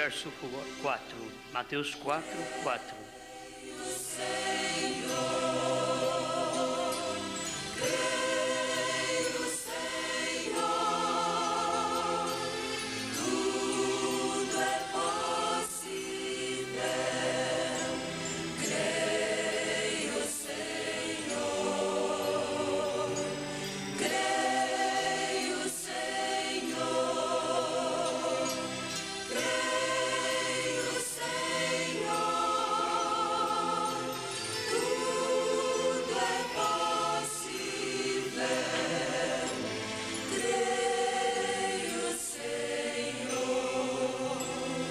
verso 4, Mateus 4, 4.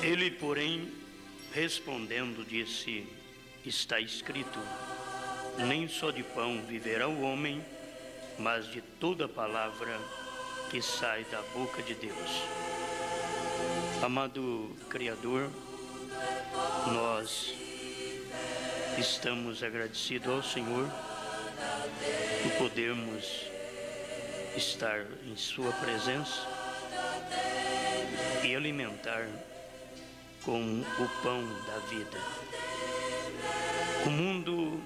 Ele, porém, respondendo, disse: está escrito, nem só de pão viverá o homem, mas de toda palavra que sai da boca de Deus. Amado Criador, nós estamos agradecidos ao Senhor por podermos estar em Sua presença e alimentar com o pão da vida. O mundo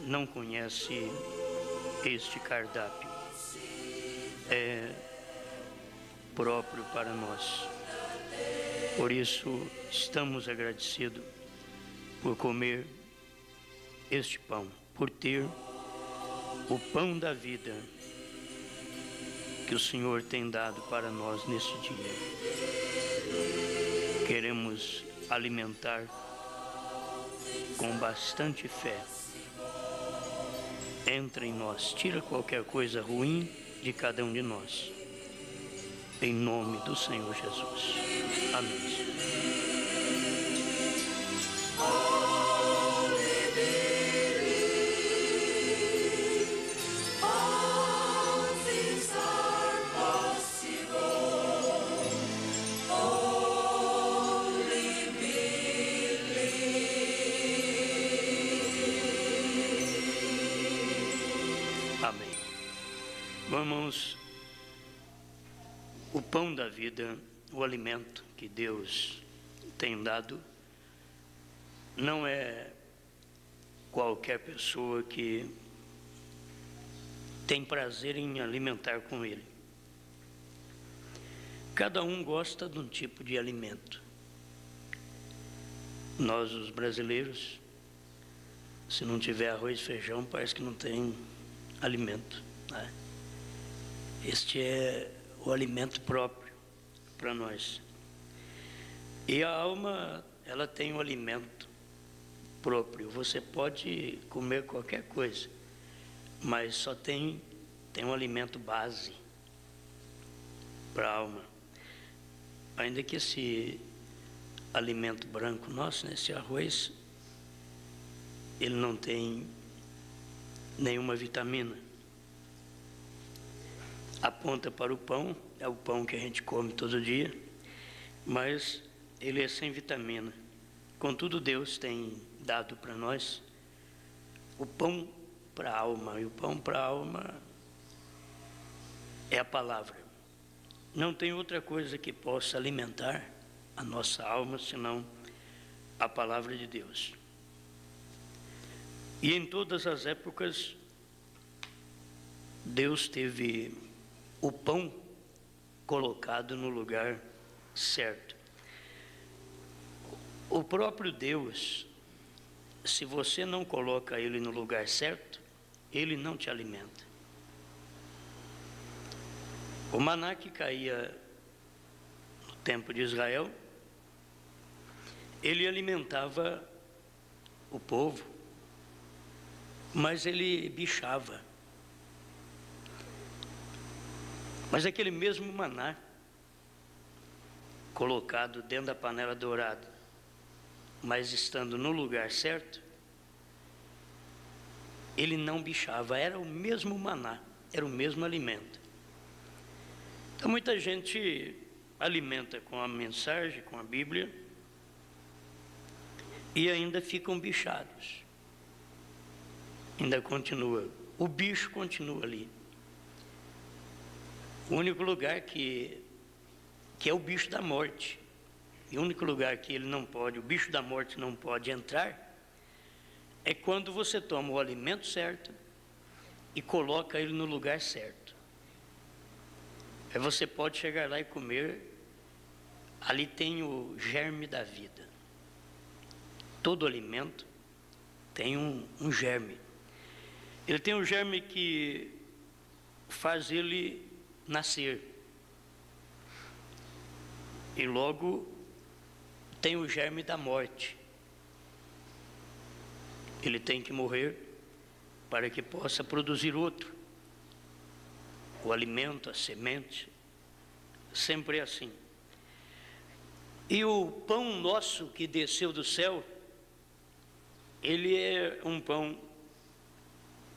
não conhece este cardápio, é próprio para nós. Por isso, estamos agradecidos por comer este pão, por ter o pão da vida que o Senhor tem dado para nós neste dia. Queremos alimentar com bastante fé. Entra em nós, tira qualquer coisa ruim de cada um de nós. Em nome do Senhor Jesus. Amém. Amém. Vamos, o pão da vida, o alimento que Deus tem dado, não é qualquer pessoa que tem prazer em alimentar com ele. Cada um gosta de um tipo de alimento. Nós, os brasileiros, se não tiver arroz e feijão, parece que não tem alimento, né? Este é o alimento próprio para nós. E a alma, ela tem um alimento próprio. Você pode comer qualquer coisa, mas só tem um alimento base para a alma. Ainda que esse alimento branco nosso, né, esse arroz, ele não tem nenhuma vitamina. Aponta para o pão, é o pão que a gente come todo dia, mas ele é sem vitamina. Contudo, Deus tem dado para nós o pão para a alma, e o pão para a alma é a palavra. Não tem outra coisa que possa alimentar a nossa alma senão a palavra de Deus. E em todas as épocas, Deus teve o pão colocado no lugar certo. O próprio Deus, se você não coloca ele no lugar certo, ele não te alimenta. O maná que caía no tempo de Israel, ele alimentava o povo, mas ele bichava. Mas aquele mesmo maná, colocado dentro da panela dourada, mas estando no lugar certo, ele não bichava, era o mesmo maná, era o mesmo alimento. Então muita gente alimenta com a mensagem, com a Bíblia, e ainda ficam bichados. Ainda continua, o bicho continua ali. O único lugar que é o bicho da morte, e o único lugar que ele não pode, o bicho da morte não pode entrar, é quando você toma o alimento certo e coloca ele no lugar certo. Aí você pode chegar lá e comer, ali tem o germe da vida. Todo alimento tem um germe. Ele tem um germe que faz ele nascer. E logo tem o germe da morte. Ele tem que morrer para que possa produzir outro. O alimento, a semente, sempre é assim. E o pão nosso que desceu do céu, ele é um pão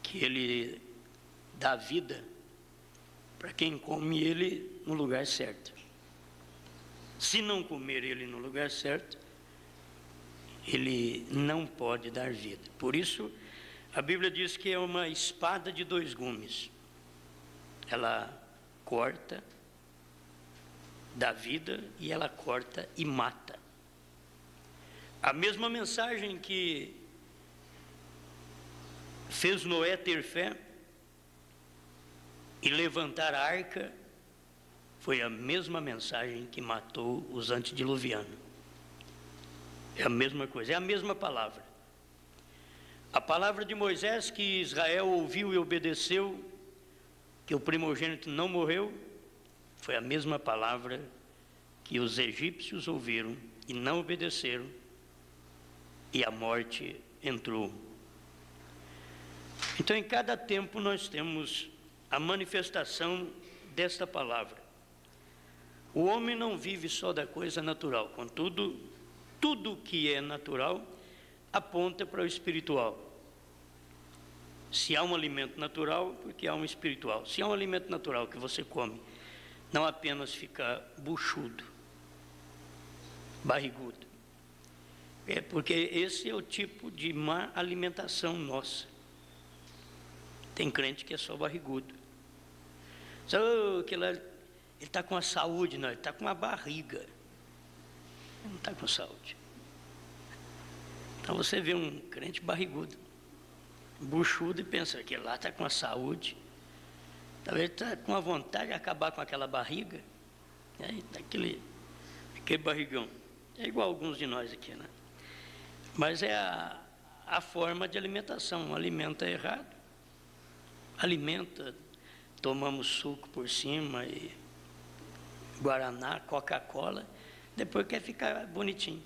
que ele dá vida para quem come ele no lugar certo. Se não comer ele no lugar certo, ele não pode dar vida. Por isso, a Bíblia diz que é uma espada de dois gumes. Ela corta, dá vida, e ela corta e mata. A mesma mensagem que fez Noé ter fé e levantar a arca, foi a mesma mensagem que matou os antediluvianos. É a mesma coisa, é a mesma palavra. A palavra de Moisés que Israel ouviu e obedeceu, que o primogênito não morreu, foi a mesma palavra que os egípcios ouviram e não obedeceram, e a morte entrou. Então, em cada tempo nós temos a manifestação desta palavra. O homem não vive só da coisa natural, contudo, tudo que é natural aponta para o espiritual. Se há um alimento natural, porque há um espiritual. Se há um alimento natural que você come, não apenas fica buchudo, barrigudo. É porque esse é o tipo de má alimentação nossa. Tem crente que é só barrigudo. Ele está com a saúde, não, ele está com uma barriga. Ele não está com saúde. Então você vê um crente barrigudo, buchudo, e pensa que lá está com a saúde. Talvez está com a vontade de acabar com aquela barriga, né? Aquele barrigão. É igual a alguns de nós aqui, né? Mas é a forma de alimentação. Alimenta errado. Alimenta, tomamos suco por cima, e Guaraná, Coca-Cola, depois quer ficar bonitinho.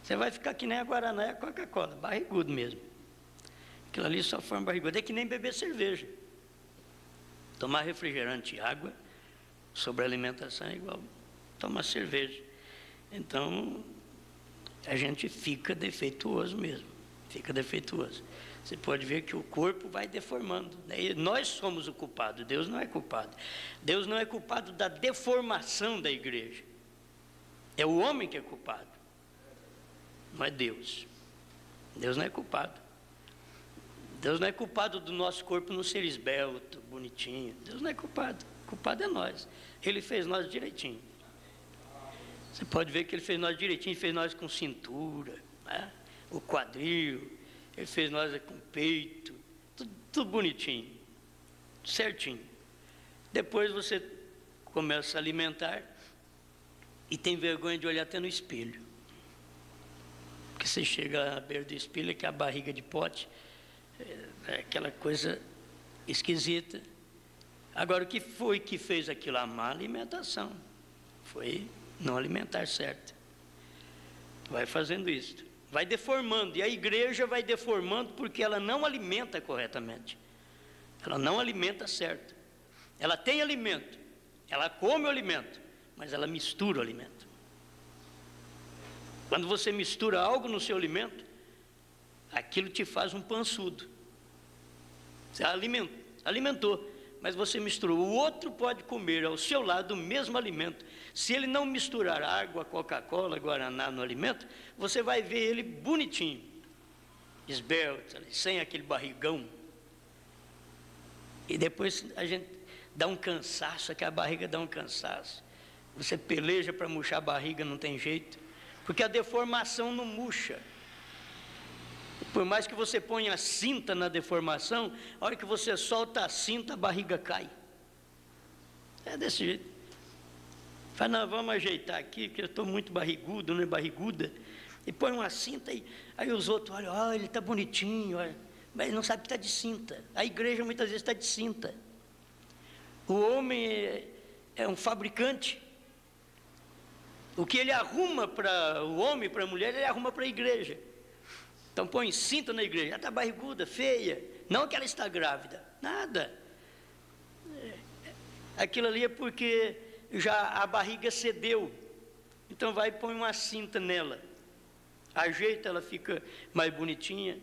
Você vai ficar que nem a Guaraná e a Coca-Cola, barrigudo mesmo. Aquilo ali só forma barrigudo. É que nem beber cerveja. Tomar refrigerante e água sobre a alimentação é igual tomar cerveja. Então, a gente fica defeituoso mesmo. Fica defeituoso. Você pode ver que o corpo vai deformando. Nós somos o culpado, Deus não é culpado. Deus não é culpado da deformação da igreja. É o homem que é culpado, não é Deus. Deus não é culpado. Deus não é culpado do nosso corpo não ser esbelto, bonitinho. Deus não é culpado. O culpado é nós. Ele fez nós direitinho. Você pode ver que ele fez nós direitinho, fez nós com cintura, né? O quadril, ele fez nós com peito, tudo bonitinho, certinho. Depois você começa a alimentar e tem vergonha de olhar até no espelho. Porque você chega à beira do espelho, que a barriga de pote, é aquela coisa esquisita. Agora, o que foi que fez aquilo? A má alimentação. Foi não alimentar certo. Vai fazendo isso. Vai deformando. E a igreja vai deformando porque ela não alimenta corretamente. Ela não alimenta certo. Ela tem alimento. Ela come o alimento. Mas ela mistura o alimento. Quando você mistura algo no seu alimento, aquilo te faz um pançudo. Você alimentou, mas você misturou. O outro pode comer ao seu lado o mesmo alimento. Se ele não misturar água, Coca-Cola, Guaraná no alimento, você vai ver ele bonitinho, esbelto, sem aquele barrigão. E depois a gente dá um cansaço, que a barriga dá um cansaço. Você peleja para murchar a barriga, não tem jeito. Porque a deformação não murcha. Por mais que você ponha a cinta na deformação, a hora que você solta a cinta, a barriga cai. É desse jeito. Fala, não, vamos ajeitar aqui, que eu estou muito barrigudo, não é barriguda. E põe uma cinta, aí os outros olham, ele está bonitinho, olha. Mas não sabe que está de cinta. A igreja muitas vezes está de cinta. O homem é um fabricante. O que ele arruma para o homem, para a mulher, ele arruma para a igreja. Então põe cinta na igreja, ela está barriguda, feia. Não que ela está grávida, nada. Aquilo ali é porque já a barriga cedeu. Então vai e põe uma cinta nela. Ajeita, ela fica mais bonitinha.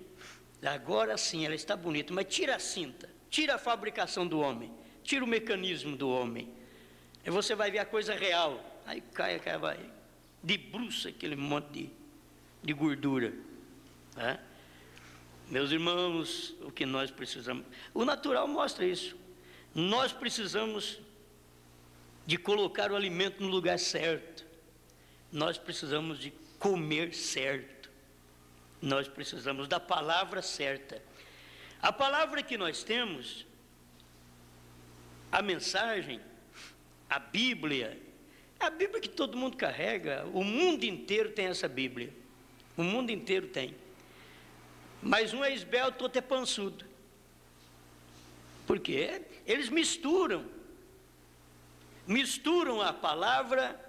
Agora sim, ela está bonita, mas tira a cinta, tira a fabricação do homem, tira o mecanismo do homem. Aí você vai ver a coisa real. Aí cai aquela barriga, debruça aquele monte de gordura. Meus irmãos, o que nós precisamos, o natural mostra isso. Nós precisamos de colocar o alimento no lugar certo. Nós precisamos de comer certo. Nós precisamos da palavra certa. A palavra que nós temos, a mensagem, a Bíblia que todo mundo carrega, o mundo inteiro tem essa Bíblia. O mundo inteiro tem. Mas um é esbelto, outro é pançudo. Por quê? Eles misturam a palavra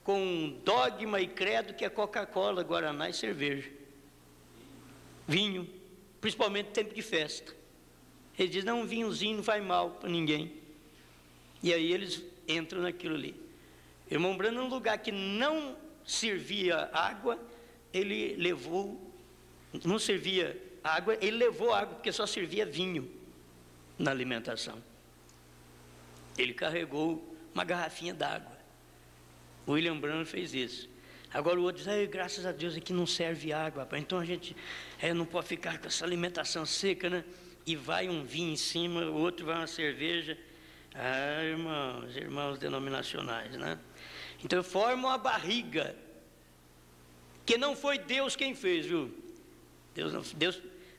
com dogma e credo, que é Coca-Cola, Guaraná e cerveja. Vinho, principalmente tempo de festa. Eles dizem, não, um vinhozinho não faz mal para ninguém. E aí eles entram naquilo ali. Irmão Branham, num lugar que não servia água, ele levou, não servia água, ele levou água, porque só servia vinho na alimentação. Ele carregou uma garrafinha d'água. O William Branham fez isso. Agora o outro diz, graças a Deus aqui não serve água, rapaz. Então a gente não pode ficar com essa alimentação seca, né? E vai um vinho em cima, o outro vai uma cerveja. Irmãos denominacionais, né? Então formam a barriga, que não foi Deus quem fez, viu?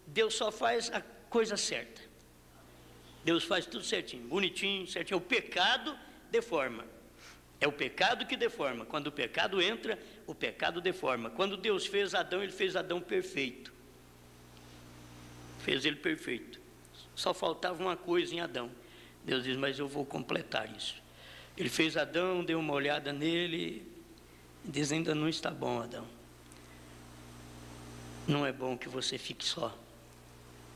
Deus só faz a coisa certa. Deus faz tudo certinho, bonitinho, certinho. O pecado deforma. É o pecado que deforma. Quando o pecado entra, o pecado deforma. Quando Deus fez Adão, ele fez Adão perfeito. Fez ele perfeito. Só faltava uma coisa em Adão. Deus diz, mas eu vou completar isso. Ele fez Adão, deu uma olhada nele, diz, ainda não está bom, Adão. Não é bom que você fique só.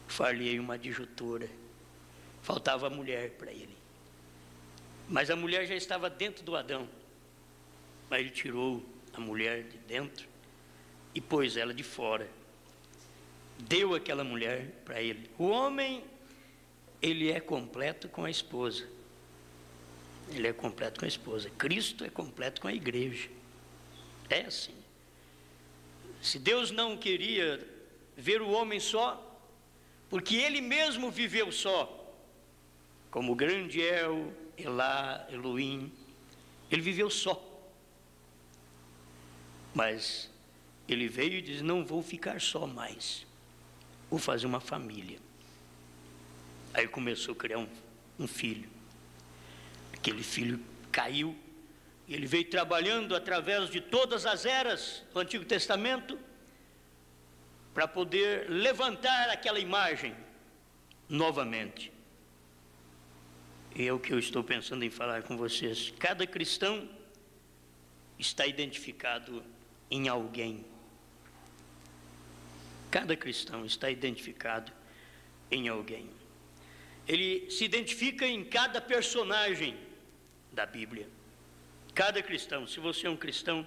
Falhei uma adjutora. Faltava a mulher para ele. Mas a mulher já estava dentro do Adão. Mas ele tirou a mulher de dentro e pôs ela de fora. Deu aquela mulher para ele. O homem, ele é completo com a esposa. Ele é completo com a esposa. Cristo é completo com a igreja. É assim. Se Deus não queria ver o homem só, porque ele mesmo viveu só, como o grande El, Elá, Elohim, ele viveu só. Mas ele veio e disse, não vou ficar só mais, vou fazer uma família. Aí começou a criar um filho. Aquele filho caiu, e ele veio trabalhando através de todas as eras do Antigo Testamento, para poder levantar aquela imagem novamente. E é o que eu estou pensando em falar com vocês. Cada cristão está identificado em alguém. Cada cristão está identificado em alguém. Ele se identifica em cada personagem da Bíblia. Cada cristão, se você é um cristão,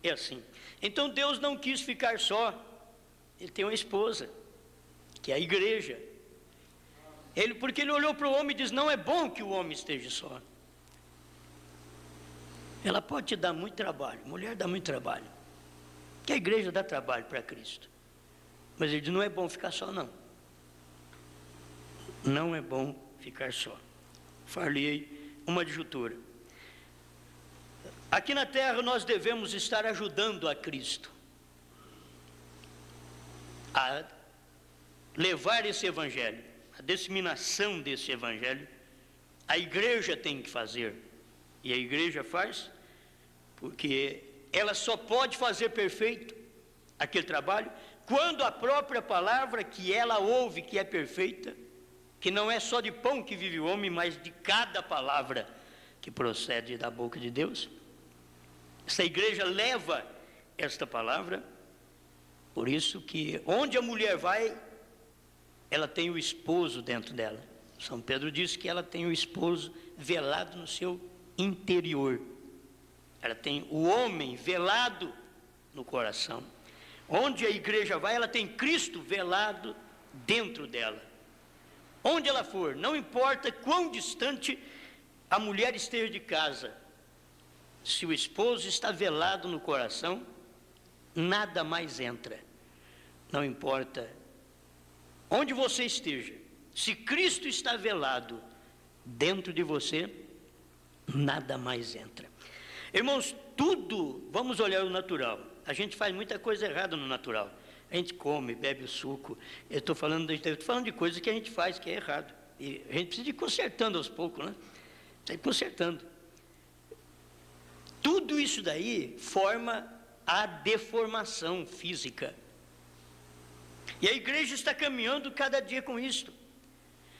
é assim. Então Deus não quis ficar só. Ele tem uma esposa, que é a igreja. Porque ele olhou para o homem e diz, não é bom que o homem esteja só. Ela pode te dar muito trabalho, mulher dá muito trabalho. Que a igreja dá trabalho para Cristo. Mas ele diz, não é bom ficar só, não. Não é bom ficar só. Falei uma adjutora. Aqui na terra nós devemos estar ajudando a Cristo a levar esse evangelho, a disseminação desse evangelho. A igreja tem que fazer, e a igreja faz, porque ela só pode fazer perfeito aquele trabalho quando a própria palavra que ela ouve, que é perfeita, que não é só de pão que vive o homem, mas de cada palavra que procede da boca de Deus. Essa igreja leva esta palavra. Por isso que onde a mulher vai, ela tem o esposo dentro dela. São Pedro diz que ela tem o esposo velado no seu interior. Ela tem o homem velado no coração. Onde a igreja vai, ela tem Cristo velado dentro dela. Onde ela for, não importa quão distante a mulher esteja de casa, se o esposo está velado no coração, nada mais entra. Não importa onde você esteja, se Cristo está velado dentro de você, nada mais entra. Irmãos, tudo, vamos olhar o natural. A gente faz muita coisa errada no natural. A gente come, bebe o suco. Eu estou falando de coisas que a gente faz que é errado. E a gente precisa ir consertando aos poucos, né? Está ir consertando. Tudo isso daí forma a deformação física. E a igreja está caminhando cada dia com isso.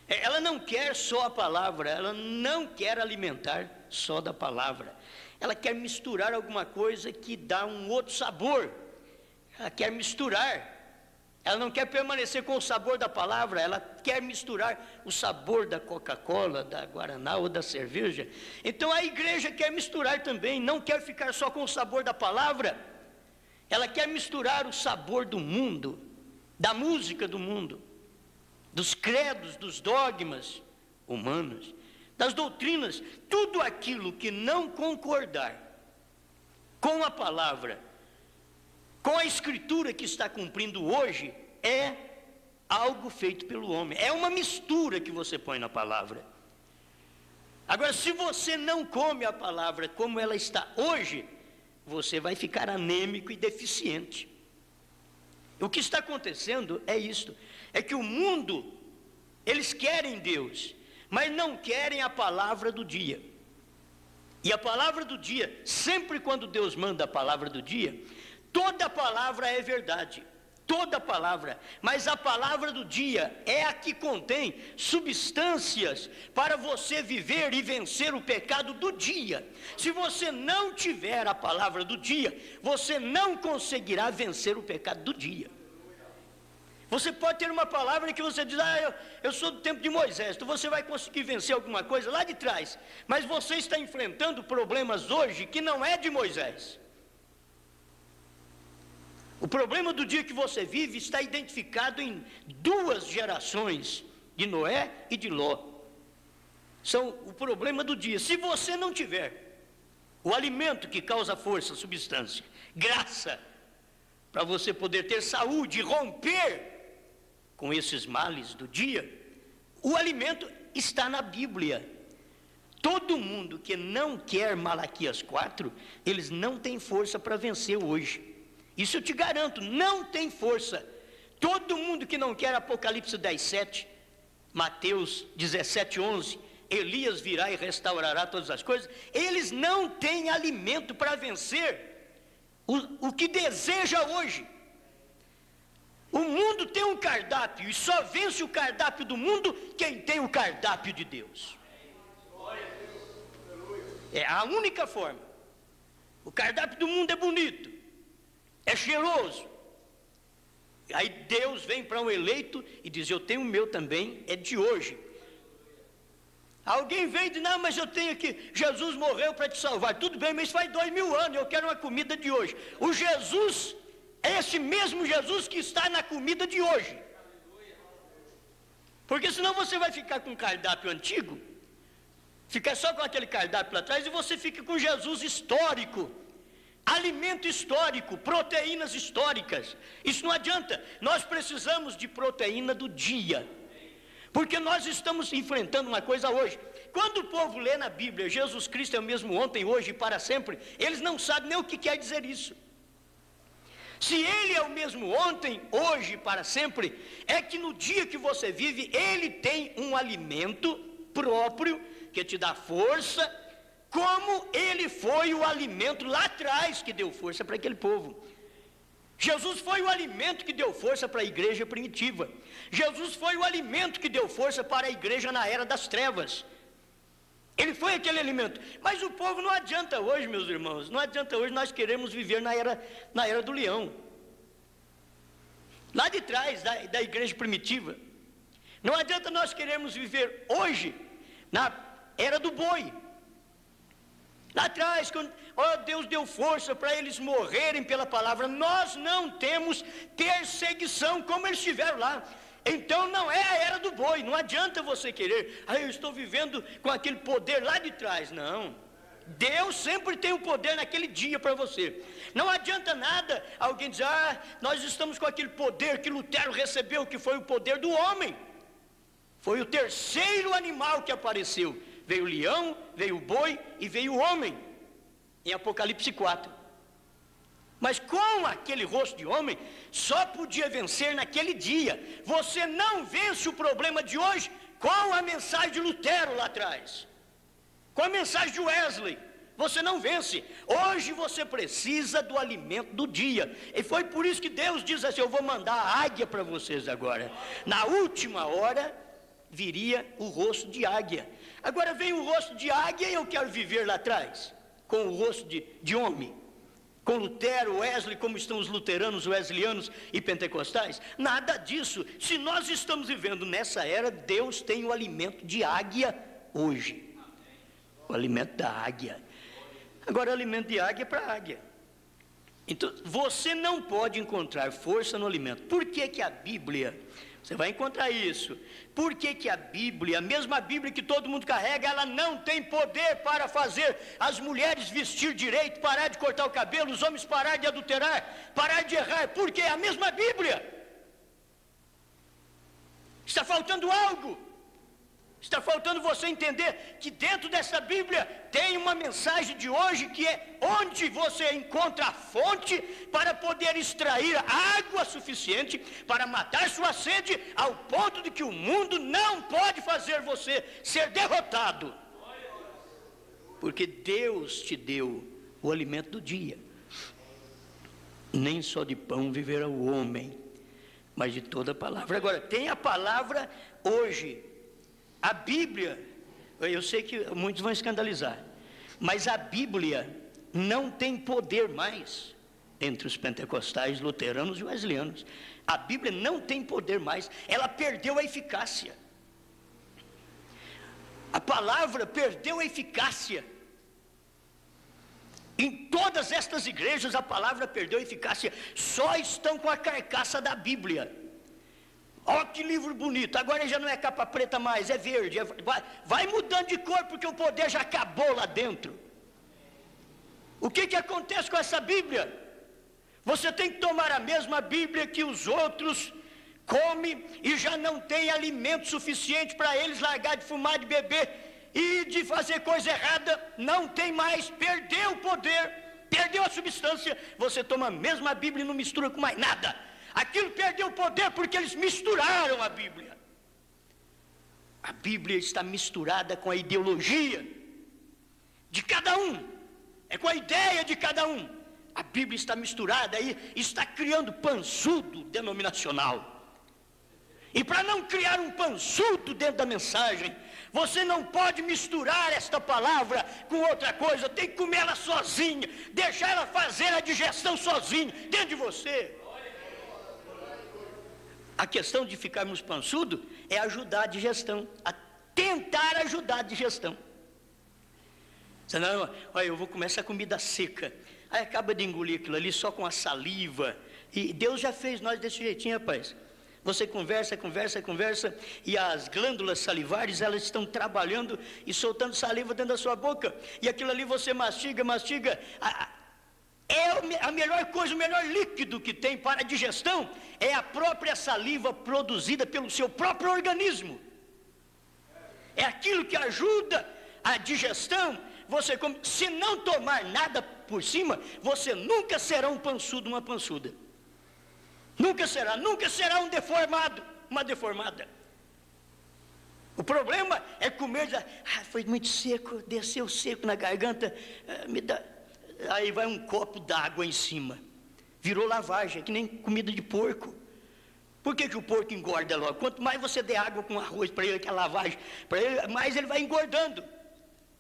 Ela não quer só a palavra, ela não quer alimentar só da palavra. Ela quer misturar alguma coisa que dá um outro sabor. Ela quer misturar. Ela não quer permanecer com o sabor da palavra, ela quer misturar o sabor da Coca-Cola, da Guaraná ou da cerveja. Então a igreja quer misturar também, não quer ficar só com o sabor da palavra. Ela quer misturar o sabor do mundo, da música do mundo, dos credos, dos dogmas humanos, das doutrinas, tudo aquilo que não concordar com a palavra, com a escritura que está cumprindo hoje, é algo feito pelo homem. É uma mistura que você põe na palavra. Agora, se você não come a palavra como ela está hoje, você vai ficar anêmico e deficiente. O que está acontecendo é isto, é que o mundo, eles querem Deus, mas não querem a palavra do dia. E a palavra do dia, sempre quando Deus manda a palavra do dia, toda palavra é verdade, toda palavra, mas a palavra do dia é a que contém substâncias para você viver e vencer o pecado do dia. Se você não tiver a palavra do dia, você não conseguirá vencer o pecado do dia. Você pode ter uma palavra que você diz, eu sou do tempo de Moisés, então você vai conseguir vencer alguma coisa lá de trás, mas você está enfrentando problemas hoje que não é de Moisés. O problema do dia que você vive está identificado em duas gerações, de Noé e de Ló. São o problema do dia. Se você não tiver o alimento que causa força, substância, graça, para você poder ter saúde e romper com esses males do dia, o alimento está na Bíblia. Todo mundo que não quer Malaquias 4, eles não têm força para vencer hoje. Isso eu te garanto, não tem força. Todo mundo que não quer Apocalipse 10:7, Mateus 17:11, Elias virá e restaurará todas as coisas, eles não têm alimento para vencer o que deseja hoje. O mundo tem um cardápio, e só vence o cardápio do mundo quem tem o cardápio de Deus. É a única forma. O cardápio do mundo é bonito, é cheiroso. Aí Deus vem para um eleito e diz, eu tenho o meu também, é de hoje. Alguém vem e diz, não, mas eu tenho aqui, Jesus morreu para te salvar. Tudo bem, mas faz 2000 anos, eu quero uma comida de hoje. O Jesus é esse mesmo Jesus que está na comida de hoje. Porque senão você vai ficar com um cardápio antigo, ficar só com aquele cardápio lá atrás, e você fica com Jesus histórico, alimento histórico, proteínas históricas. Isso não adianta. Nós precisamos de proteína do dia, porque nós estamos enfrentando uma coisa hoje. quando o povo lê na Bíblia, Jesus Cristo é o mesmo ontem, hoje e para sempre, eles não sabem nem o que quer dizer isso. Se Ele é o mesmo ontem, hoje e para sempre, é que no dia que você vive, Ele tem um alimento próprio, que te dá força, como Ele foi o alimento lá atrás, que deu força para aquele povo. Jesus foi o alimento que deu força para a igreja primitiva. Jesus foi o alimento que deu força para a igreja na era das trevas. Ele foi aquele alimento. Mas o povo não adianta hoje, meus irmãos, não adianta hoje nós queremos viver na era do leão. Lá de trás da igreja primitiva. Não adianta nós queremos viver hoje na era do boi. Lá atrás, quando Deus deu força para eles morrerem pela palavra, nós não temos perseguição como eles tiveram lá. Então não é a era do boi, não adianta você querer, eu estou vivendo com aquele poder lá de trás. Não, Deus sempre tem o poder naquele dia para você. Não adianta nada alguém dizer, nós estamos com aquele poder que Lutero recebeu, que foi o poder do homem. Foi o terceiro animal que apareceu. Veio o leão, veio o boi e veio o homem, em Apocalipse 4. Mas com aquele rosto de homem, só podia vencer naquele dia. Você não vence o problema de hoje com a mensagem de Lutero lá atrás, com a mensagem de Wesley. Você não vence. Hoje você precisa do alimento do dia. E foi por isso que Deus diz assim, eu vou mandar a águia para vocês agora. Na última hora, viria o rosto de águia. Agora vem o rosto de águia e eu quero viver lá atrás, com o rosto de homem. Com Lutero, Wesley, como estão os luteranos, wesleyanos e pentecostais. Nada disso. Se nós estamos vivendo nessa era, Deus tem o alimento de águia hoje. O alimento da águia. Agora, o alimento de águia é para águia. Então, você não pode encontrar força no alimento. Por que que a Bíblia, você vai encontrar isso. Por que que a Bíblia, a mesma Bíblia que todo mundo carrega, ela não tem poder para fazer as mulheres vestir direito, parar de cortar o cabelo, os homens parar de adulterar, parar de errar? Porque é a mesma Bíblia. Está faltando algo. Está faltando você entender que dentro dessa Bíblia tem uma mensagem de hoje que é onde você encontra a fonte para poder extrair água suficiente para matar sua sede, ao ponto de que o mundo não pode fazer você ser derrotado. Porque Deus te deu o alimento do dia. Nem só de pão viverá o homem, mas de toda a palavra. Agora, tem a palavra hoje. A Bíblia, eu sei que muitos vão escandalizar, mas a Bíblia não tem poder mais entre os pentecostais, luteranos e wesleyanos. A Bíblia não tem poder mais, ela perdeu a eficácia. A palavra perdeu a eficácia. Em todas estas igrejas a palavra perdeu a eficácia, só estão com a carcaça da Bíblia. Ó, que livro bonito, agora já não é capa preta mais, é verde, vai mudando de cor porque o poder já acabou lá dentro. O que acontece com essa Bíblia? Você tem que tomar a mesma Bíblia que os outros comem e já não tem alimento suficiente para eles largar de fumar, de beber e de fazer coisa errada, não tem mais, perdeu o poder, perdeu a substância. Você toma a mesma Bíblia e não mistura com mais nada. Aquilo perdeu o poder porque eles misturaram a Bíblia. A Bíblia está misturada com a ideologia de cada um, é com a ideia de cada um. A Bíblia está misturada aí, está criando pançudo denominacional. E para não criar um pançudo dentro da mensagem, você não pode misturar esta palavra com outra coisa, tem que comer ela sozinha, deixar ela fazer a digestão sozinha, dentro de você. A questão de ficarmos pançudo é ajudar a digestão, a tentar ajudar a digestão. Senão, olha, eu vou comer essa comida seca, aí acaba de engolir aquilo ali só com a saliva, e Deus já fez nós desse jeitinho, rapaz. Você conversa, e as glândulas salivares, elas estão trabalhando e soltando saliva dentro da sua boca, e aquilo ali você mastiga, é a melhor coisa, o melhor líquido que tem para a digestão é a própria saliva produzida pelo seu próprio organismo. é aquilo que ajuda a digestão. Você come. Se não tomar nada por cima, você nunca será um pançudo, uma pançuda. Nunca será um deformado, uma deformada. O problema é comer, foi muito seco, desceu seco na garganta, me dá. Aí vai um copo d'água em cima. Virou lavagem, é que nem comida de porco. Por que o porco engorda logo? Quanto mais você der água com arroz para ele, que é lavagem, para ele, mais ele vai engordando.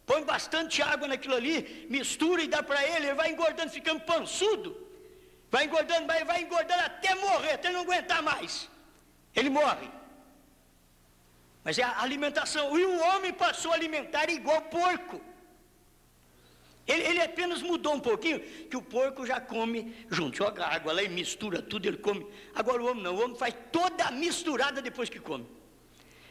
Põe bastante água naquilo ali, mistura e dá para ele vai engordando, ficando pançudo. Vai engordando, mas vai engordando até morrer, até não aguentar mais. Ele morre. Mas é a alimentação. E o homem passou a alimentar igual porco. Ele apenas mudou um pouquinho, que o porco já come junto, joga água lá e mistura tudo, ele come. Agora o homem não, o homem faz toda a misturada depois que come.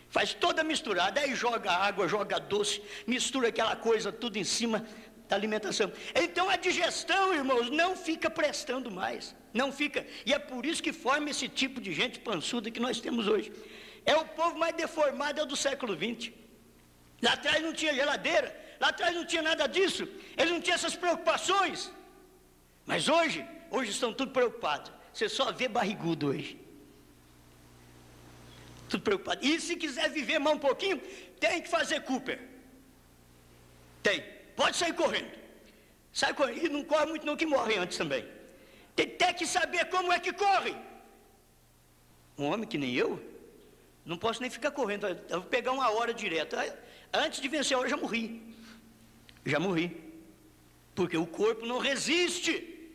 Faz toda a misturada, aí joga água, joga doce, mistura aquela coisa tudo em cima da alimentação. Então a digestão, irmãos, não fica prestando mais, não fica. E é por isso que forma esse tipo de gente pançuda que nós temos hoje. É o povo mais deformado, é o do século XX. Lá atrás não tinha geladeira, lá atrás não tinha nada disso, eles não tinham essas preocupações. Mas hoje estão tudo preocupados. Você só vê barrigudo hoje. Tudo preocupado. E se quiser viver mais um pouquinho, tem que fazer Cooper. Tem. Pode sair correndo. Sai correndo. E não corre muito não, que morre antes também. Tem que saber como é que corre. Um homem que nem eu, não posso nem ficar correndo. Eu vou pegar uma hora direto. Antes de vencer a hora, já morri. Porque o corpo não resiste.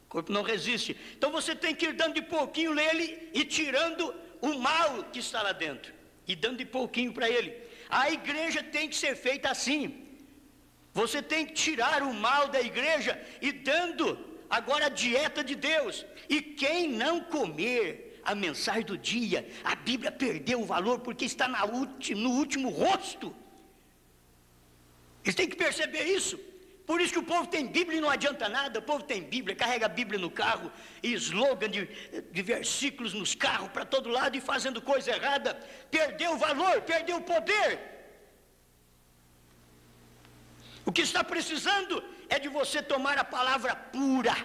O corpo não resiste. Então você tem que ir dando de pouquinho nele e tirando o mal que está lá dentro. E dando de pouquinho para ele. A igreja tem que ser feita assim. Você tem que tirar o mal da igreja e dando agora a dieta de Deus. E quem não comer a mensagem do dia, a Bíblia perdeu o valor porque está no último rosto. Eles têm que perceber isso. Por isso que o povo tem Bíblia e não adianta nada. O povo tem Bíblia, carrega a Bíblia no carro, e slogan de versículos nos carros para todo lado e fazendo coisa errada. Perdeu o valor, perdeu o poder. O que está precisando é de você tomar a palavra pura.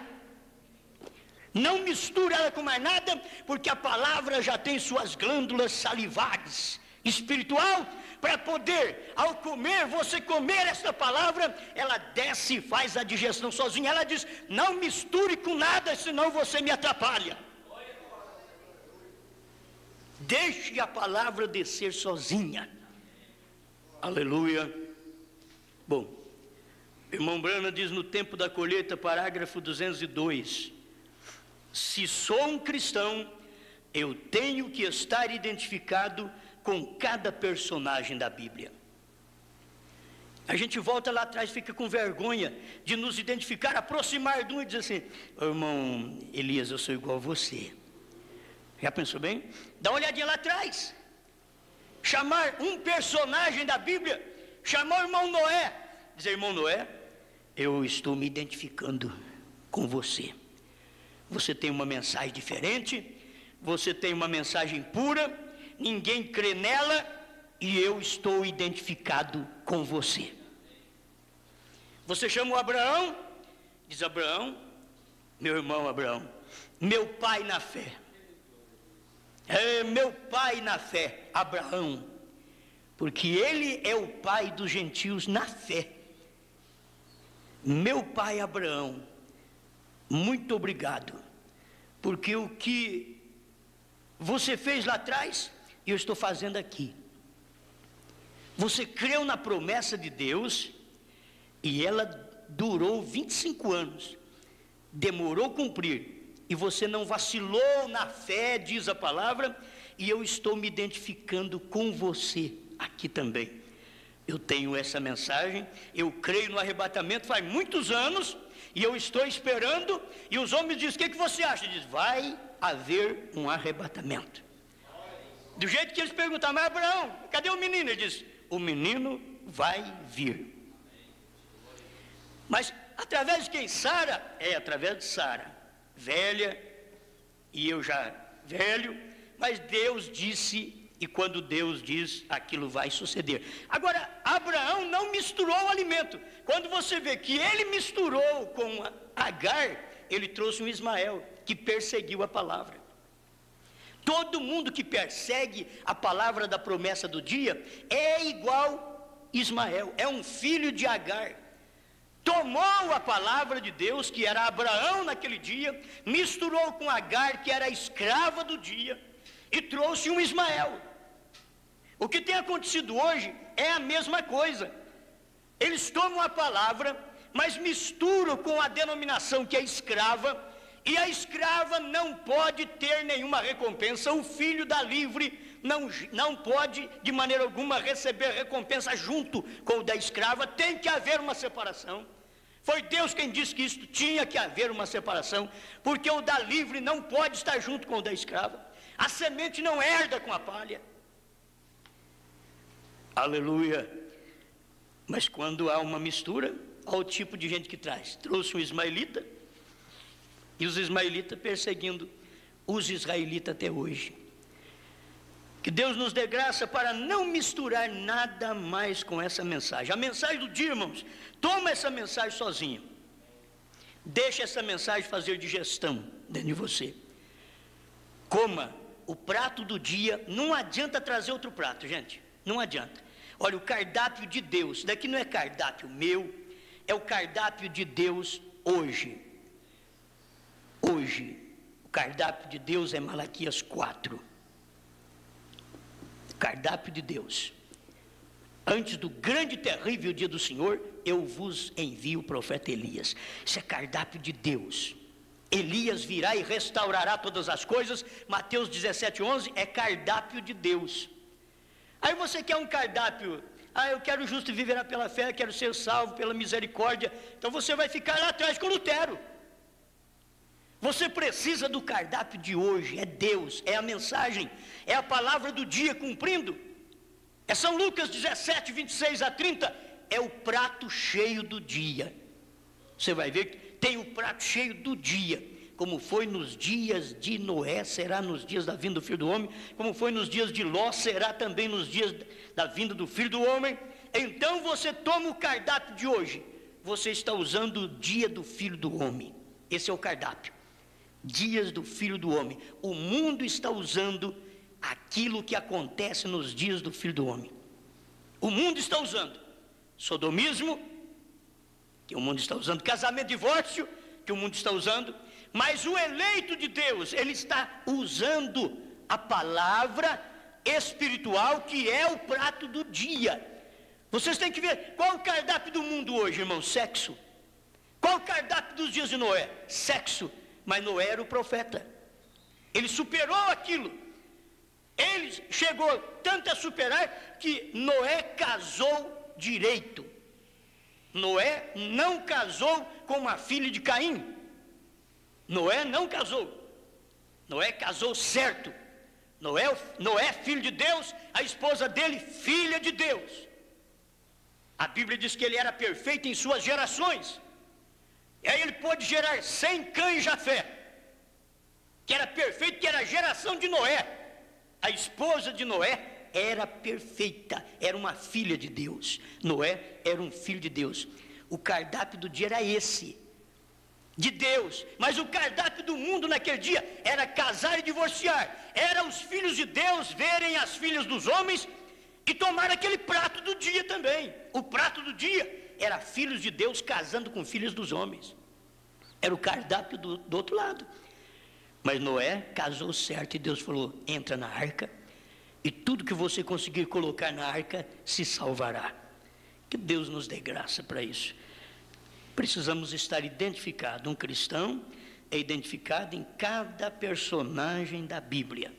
Não mistura ela com mais nada, porque a palavra já tem suas glândulas salivares espiritual, para poder, ao comer, você comer essa palavra, ela desce e faz a digestão sozinha. Ela diz, não misture com nada, senão você me atrapalha. Deixe a palavra descer sozinha. Aleluia. Bom, irmão Brana diz no Tempo da Colheita, parágrafo 202, se sou um cristão, eu tenho que estar identificado com cada personagem da Bíblia. A gente volta lá atrás, fica com vergonha de nos identificar, aproximar de um e dizer assim, irmão Elias, eu sou igual a você. Já pensou bem? Dá uma olhadinha lá atrás. Chamar um personagem da Bíblia, chamar o irmão Noé, dizer, irmão Noé, eu estou me identificando com você. Você tem uma mensagem diferente, você tem uma mensagem pura, ninguém crê nela e eu estou identificado com você. Você chama o Abraão, diz Abraão, meu irmão Abraão, meu pai na fé. Meu pai na fé, Abraão, porque ele é o pai dos gentios na fé. Meu pai Abraão, muito obrigado, porque o que você fez lá atrás, eu estou fazendo aqui. Você creu na promessa de Deus e ela durou 25 anos, demorou a cumprir, e você não vacilou na fé, diz a palavra, e eu estou me identificando com você aqui também. Eu tenho essa mensagem, eu creio no arrebatamento faz muitos anos, e eu estou esperando, e os homens dizem, o que você acha? Diz, vai haver um arrebatamento. Do jeito que eles perguntaram, mas Abraão, cadê o menino? Ele diz, o menino vai vir. Mas através de quem? Sara? Através de Sara, velha, e eu já velho, mas Deus disse e quando Deus diz, aquilo vai suceder. Agora, Abraão não misturou o alimento. Quando você vê que ele misturou com Agar, ele trouxe um Ismael, que perseguiu a palavra. Todo mundo que persegue a palavra da promessa do dia é igual Ismael, é um filho de Agar. Tomou a palavra de Deus, que era Abraão naquele dia, misturou com Agar, que era a escrava do dia, e trouxe um Ismael. O que tem acontecido hoje é a mesma coisa. Eles tomam a palavra, mas misturam com a denominação que é escrava, e a escrava não pode ter nenhuma recompensa. O filho da livre não pode de maneira alguma receber recompensa junto com o da escrava. Tem que haver uma separação. Foi Deus quem disse que isso tinha que haver uma separação, porque o da livre não pode estar junto com o da escrava. A semente não herda com a palha. Aleluia. Mas quando há uma mistura, olha o tipo de gente que traz. Trouxe um ismaelita, e os ismaelitas perseguindo os israelitas até hoje. Que Deus nos dê graça para não misturar nada mais com essa mensagem. A mensagem do dia, irmãos, toma essa mensagem sozinho. Deixa essa mensagem fazer digestão dentro de você. Coma o prato do dia. Não adianta trazer outro prato, gente. Não adianta. Olha, o cardápio de Deus, isso daqui não é cardápio meu, é o cardápio de Deus hoje. Hoje, o cardápio de Deus é Malaquias 4. Cardápio de Deus. Antes do grande e terrível dia do Senhor, eu vos envio o profeta Elias. Isso é cardápio de Deus. Elias virá e restaurará todas as coisas. Mateus 17:11 é cardápio de Deus. Aí você quer um cardápio, eu quero justo viverá pela fé, quero ser salvo pela misericórdia. Então você vai ficar lá atrás com Lutero. Você precisa do cardápio de hoje, é Deus, é a mensagem, é a palavra do dia cumprindo. É São Lucas 17, 26 a 30, é o prato cheio do dia. Você vai ver que tem o prato cheio do dia. Como foi nos dias de Noé, será nos dias da vinda do Filho do Homem. Como foi nos dias de Ló, será também nos dias da vinda do Filho do Homem. Então você toma o cardápio de hoje. Você está usando o dia do Filho do Homem. Esse é o cardápio. Dias do Filho do Homem. O mundo está usando aquilo que acontece nos dias do Filho do Homem. O mundo está usando sodomismo, que o mundo está usando, casamento, divórcio, que o mundo está usando, mas o eleito de Deus, ele está usando a palavra espiritual, que é o prato do dia. Vocês têm que ver, qual o cardápio do mundo hoje, irmão? Sexo. Qual o cardápio dos dias de Noé? Sexo. Mas Noé era o profeta, ele superou aquilo, ele chegou tanto a superar que Noé casou direito. Noé não casou com uma filha de Caim. Noé não casou. Noé casou certo. Noé, filho de Deus, a esposa dele, filha de Deus. A Bíblia diz que ele era perfeito em suas gerações. E aí ele pôde gerar Sem, Cã e Jafé, que era perfeito, que era a geração de Noé. A esposa de Noé era perfeita, era uma filha de Deus. Noé era um filho de Deus. O cardápio do dia era esse, de Deus. Mas o cardápio do mundo naquele dia era casar e divorciar. Era os filhos de Deus verem as filhas dos homens e tomar aquele prato do dia também. O prato do dia era filhos de Deus casando com filhas dos homens. Era o cardápio do outro lado. Mas Noé casou certo e Deus falou: entra na arca e tudo que você conseguir colocar na arca se salvará. Que Deus nos dê graça para isso. Precisamos estar identificados. Um cristão é identificado em cada personagem da Bíblia.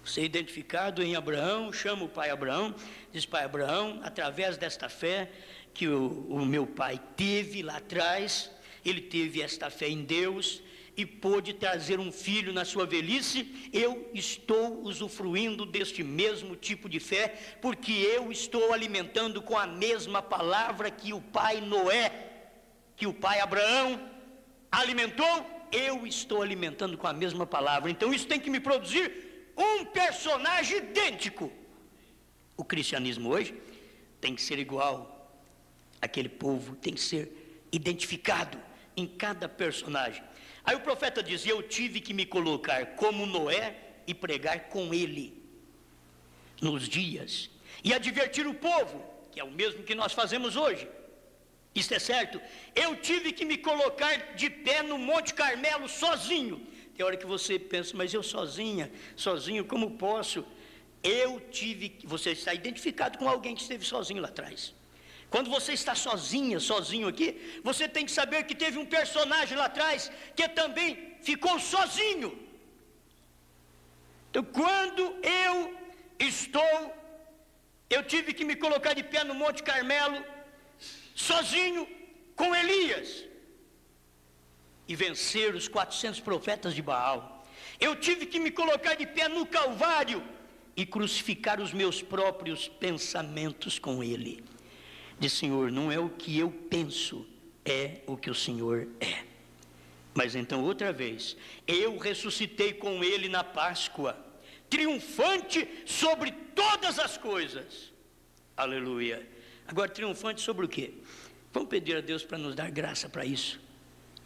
Você é identificado em Abraão, chama o pai Abraão, diz: pai Abraão, através desta fé que o meu pai teve lá atrás, ele teve esta fé em Deus e pôde trazer um filho na sua velhice. Eu estou usufruindo deste mesmo tipo de fé, porque eu estou alimentando com a mesma palavra que o pai Noé, que o pai Abraão alimentou. Eu estou alimentando com a mesma palavra. Então isso tem que me produzir um personagem idêntico. O cristianismo hoje tem que ser igual àquele povo, tem que ser identificado em cada personagem. Aí o profeta dizia: eu tive que me colocar como Noé e pregar com ele nos dias, e advertir o povo, que é o mesmo que nós fazemos hoje. Isso é certo. Eu tive que me colocar de pé no Monte Carmelo sozinho. Tem hora que você pensa: mas eu sozinho, como posso? Você está identificado com alguém que esteve sozinho lá atrás. Quando você está sozinho aqui, você tem que saber que teve um personagem lá atrás que também ficou sozinho. Então, quando eu tive que me colocar de pé no Monte Carmelo, sozinho com Elias, e vencer os 400 profetas de Baal. Eu tive que me colocar de pé no Calvário e crucificar os meus próprios pensamentos com ele. Diz: Senhor, não é o que eu penso, é o que o Senhor é. Mas então, outra vez, eu ressuscitei com ele na Páscoa, triunfante sobre todas as coisas. Aleluia. Agora, triunfante sobre o quê? Vamos pedir a Deus para nos dar graça para isso.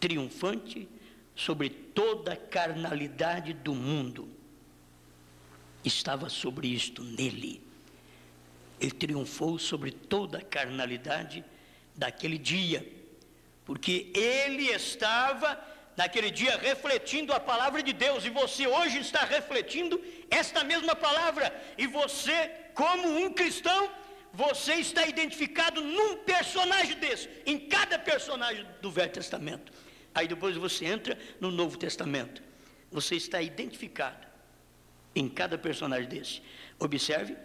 Triunfante sobre toda a carnalidade do mundo. Estava sobre isto nele. Ele triunfou sobre toda a carnalidade daquele dia, porque ele estava naquele dia refletindo a palavra de Deus, e você hoje está refletindo esta mesma palavra, e você, como um cristão, você está identificado num personagem desse, em cada personagem do Velho Testamento. Aí depois você entra no Novo Testamento, você está identificado em cada personagem desse. Observe,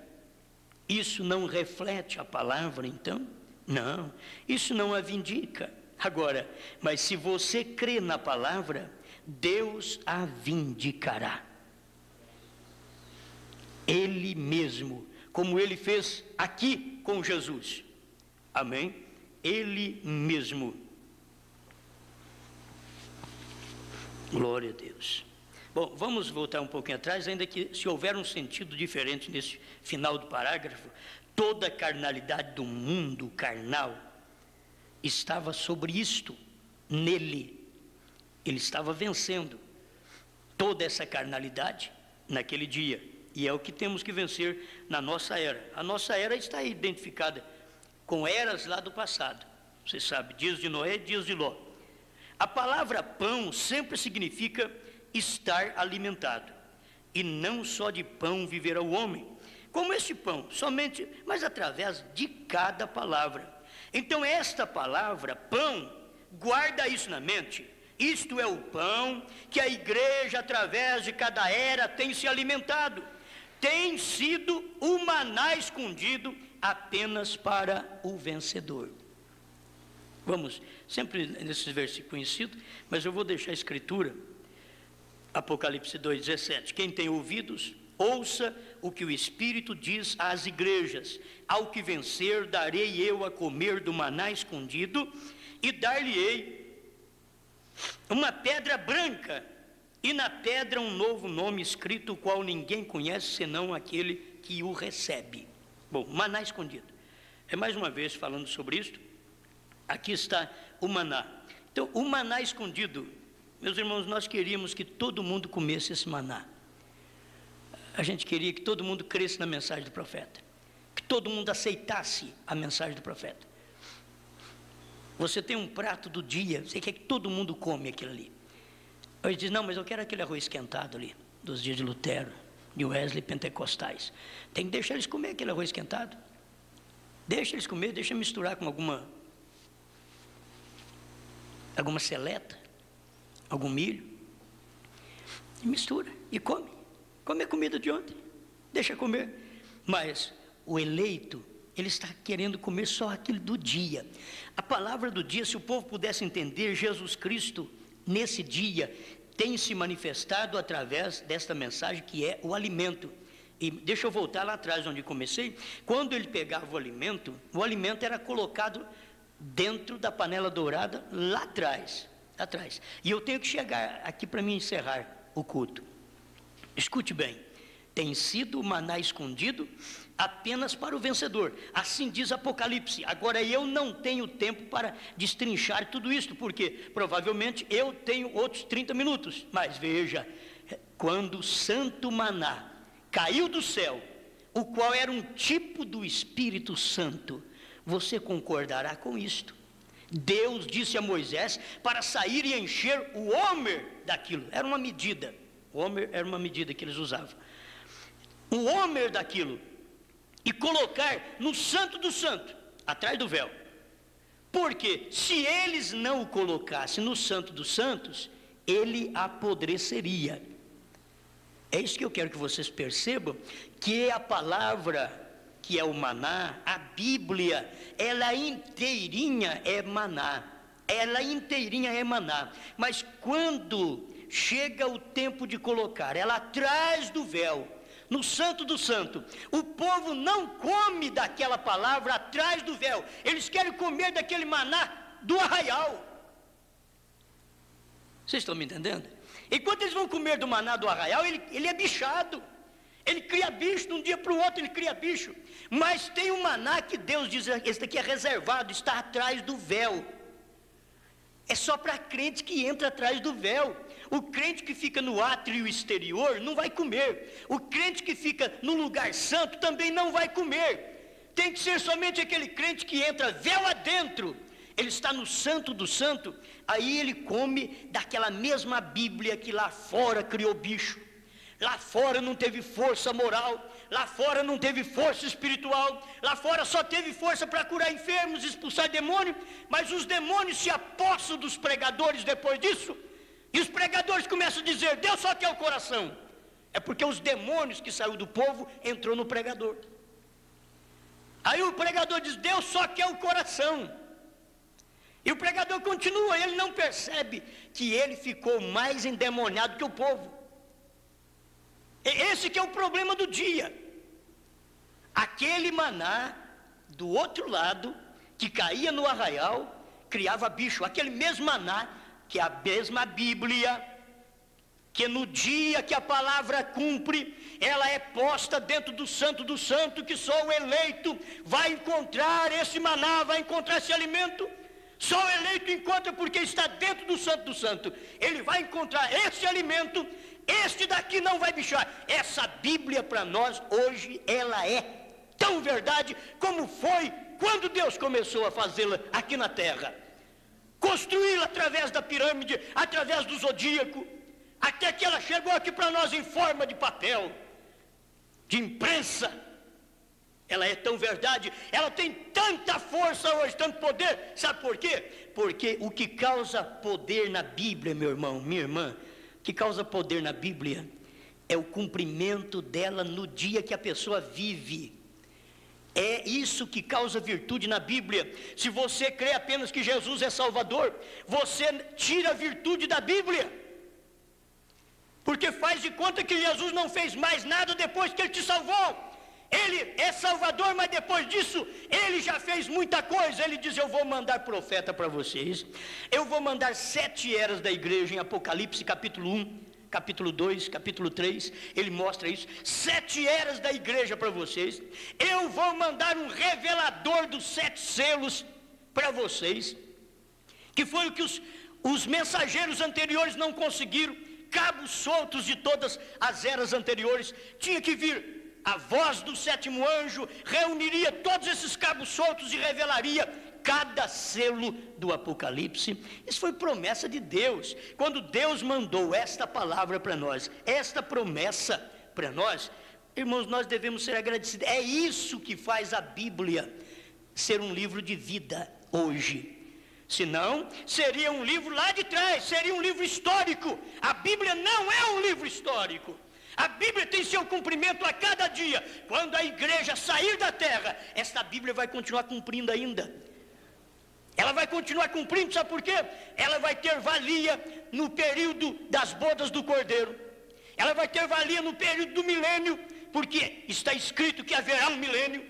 isso não reflete a palavra, então? Não, isso não a vindica. Agora, mas se você crê na palavra, Deus a vindicará. Ele mesmo, como ele fez aqui com Jesus. Amém? Ele mesmo. Glória a Deus. Bom, vamos voltar um pouquinho atrás, ainda que se houver um sentido diferente nesse final do parágrafo, toda a carnalidade do mundo carnal estava sobre isto, nele. Ele estava vencendo toda essa carnalidade naquele dia, e é o que temos que vencer na nossa era. A nossa era está identificada com eras lá do passado, você sabe, dias de Noé, dias de Ló. A palavra pão sempre significa estar alimentado, e não só de pão viverá o homem, como este pão, somente, mas através de cada palavra. Então esta palavra, pão, guarda isso na mente. Isto é o pão que a igreja, através de cada era, tem se alimentado. Tem sido o maná escondido apenas para o vencedor. Vamos, sempre nesses versículos conhecidos, mas eu vou deixar a escritura. Apocalipse 2,17. Quem tem ouvidos, ouça o que o Espírito diz às igrejas. Ao que vencer, darei eu a comer do maná escondido, e dar-lhe-ei uma pedra branca, e na pedra um novo nome escrito, o qual ninguém conhece, senão aquele que o recebe. Bom, maná escondido. É mais uma vez falando sobre isto. Aqui está o maná. Então, o maná escondido, meus irmãos, nós queríamos que todo mundo comesse esse maná. A gente queria que todo mundo cresce na mensagem do profeta, que todo mundo aceitasse a mensagem do profeta. Você tem um prato do dia, você quer que todo mundo come aquilo ali. Aí diz: não, mas eu quero aquele arroz esquentado ali, dos dias de Lutero, de Wesley, pentecostais. Tem que deixar eles comer aquele arroz esquentado. Deixa eles comer, deixa misturar com alguma seleta, algum milho, e mistura, e come. Come a comida de ontem, deixa comer. Mas o eleito, ele está querendo comer só aquilo do dia. A palavra do dia, se o povo pudesse entender, Jesus Cristo, nesse dia, tem se manifestado através desta mensagem que é o alimento. E deixa eu voltar lá atrás onde comecei. Quando ele pegava o alimento era colocado dentro da panela dourada, lá atrás. E eu tenho que chegar aqui para me encerrar o culto. Escute bem, tem sido o maná escondido apenas para o vencedor. Assim diz Apocalipse. Agora, eu não tenho tempo para destrinchar tudo isso, porque provavelmente eu tenho outros 30 minutos. Mas veja, quando o santo maná caiu do céu, o qual era um tipo do Espírito Santo, você concordará com isto. Deus disse a Moisés para sair e encher o homer daquilo. Era uma medida. O homer era uma medida que eles usavam. O homer daquilo. E colocar no Santo do Santo, atrás do véu. Porque se eles não o colocassem no Santo dos Santos, ele apodreceria. É isso que eu quero que vocês percebam, que a palavra, que é o maná, a Bíblia, ela inteirinha é maná. Ela inteirinha é maná. Mas quando chega o tempo de colocar ela atrás do véu, no Santo do Santo, o povo não come daquela palavra atrás do véu. Eles querem comer daquele maná do arraial. Vocês estão me entendendo? Enquanto eles vão comer do maná do arraial, ele é bichado. Ele cria bicho, de um dia para o outro ele cria bicho. Mas tem um maná que Deus diz, esse daqui é reservado, está atrás do véu. É só para crente que entra atrás do véu. O crente que fica no átrio exterior não vai comer. O crente que fica no lugar santo também não vai comer. Tem que ser somente aquele crente que entra véu adentro. Ele está no santo do santo, aí ele come daquela mesma Bíblia que lá fora criou bicho. Lá fora não teve força moral, lá fora não teve força espiritual, lá fora só teve força para curar enfermos, expulsar demônio, mas os demônios se apossam dos pregadores depois disso, e os pregadores começam a dizer, Deus só quer o coração. É porque os demônios que saiu do povo entrou no pregador. Aí o pregador diz, Deus só quer o coração. E o pregador continua, ele não percebe que ele ficou mais endemoniado que o povo. Esse que é o problema do dia. Aquele maná do outro lado, que caía no arraial, criava bicho. Aquele mesmo maná, que é a mesma Bíblia, que no dia que a palavra cumpre, ela é posta dentro do santo, que só o eleito vai encontrar esse maná, vai encontrar esse alimento. Só o eleito encontra porque está dentro do santo. Ele vai encontrar esse alimento. Este daqui não vai bichar. Essa Bíblia para nós hoje, ela é tão verdade como foi quando Deus começou a fazê-la aqui na terra. Construí-la através da pirâmide, através do zodíaco, até que ela chegou aqui para nós em forma de papel, de imprensa. Ela é tão verdade, ela tem tanta força hoje, tanto poder. Sabe por quê? Porque o que causa poder na Bíblia, meu irmão, minha irmã, o que causa poder na Bíblia é o cumprimento dela no dia que a pessoa vive. É isso que causa virtude na Bíblia. Se você crê apenas que Jesus é Salvador, você tira a virtude da Bíblia. Porque faz de conta que Jesus não fez mais nada depois que Ele te salvou. Ele é Salvador, mas depois disso, Ele já fez muita coisa. Ele diz, eu vou mandar profeta para vocês. Eu vou mandar 7 eras da igreja em Apocalipse, capítulo 1, capítulo 2, capítulo 3. Ele mostra isso. 7 eras da igreja para vocês. Eu vou mandar um revelador dos 7 selos para vocês. Que foi o que os mensageiros anteriores não conseguiram. Cabos soltos de todas as eras anteriores. Tinha que vir a voz do 7º anjo, reuniria todos esses cabos soltos e revelaria cada selo do Apocalipse. Isso foi promessa de Deus. Quando Deus mandou esta palavra para nós, esta promessa para nós, irmãos, nós devemos ser agradecidos. É isso que faz a Bíblia ser um livro de vida hoje. Senão, seria um livro lá de trás, seria um livro histórico. A Bíblia não é um livro histórico. A Bíblia tem seu cumprimento a cada dia. Quando a igreja sair da terra, esta Bíblia vai continuar cumprindo ainda. Ela vai continuar cumprindo, sabe por quê? Ela vai ter valia no período das bodas do Cordeiro. Ela vai ter valia no período do milênio, porque está escrito que haverá um milênio.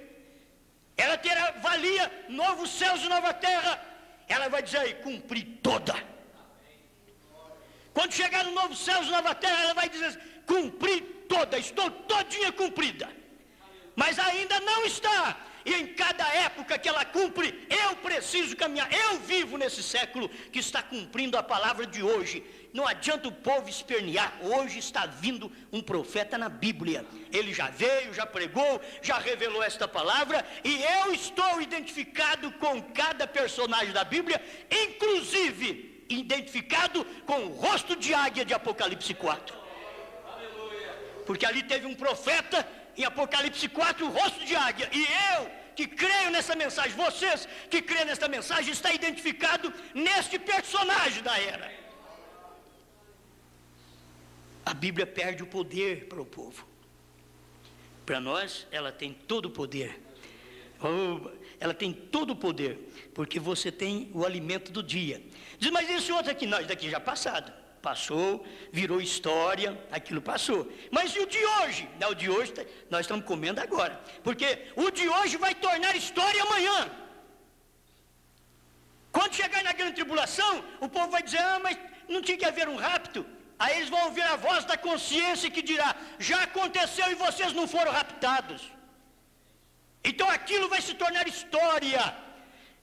Ela terá valia, novos céus e nova terra. Ela vai dizer aí, cumpri toda. Quando chegar no novo céu e nova terra, ela vai dizer, cumpri toda. toda, estou todinha cumprida. Mas ainda não está. E em cada época que ela cumpre, eu preciso caminhar. Eu vivo nesse século que está cumprindo a palavra de hoje. Não adianta o povo espernear. Hoje está vindo um profeta na Bíblia. Ele já veio, já pregou, já revelou esta palavra. E eu estou identificado com cada personagem da Bíblia, inclusive identificado com o rosto de águia de Apocalipse 4. Porque ali teve um profeta em Apocalipse 4, o rosto de águia. E eu, que creio nessa mensagem, vocês que creem nessa mensagem, está identificado neste personagem da era. A Bíblia perde o poder para o povo. Para nós, ela tem todo o poder. Ela tem todo o poder, porque você tem o alimento do dia. Diz, mas esse outro aqui, não, isso daqui já passado. Passou, virou história, aquilo passou. Mas e o de hoje? Não, o de hoje nós estamos comendo agora. Porque o de hoje vai tornar história amanhã. Quando chegar na grande tribulação, o povo vai dizer, mas não tinha que haver um rapto. Aí eles vão ouvir a voz da consciência que dirá, já aconteceu e vocês não foram raptados. Então aquilo vai se tornar história.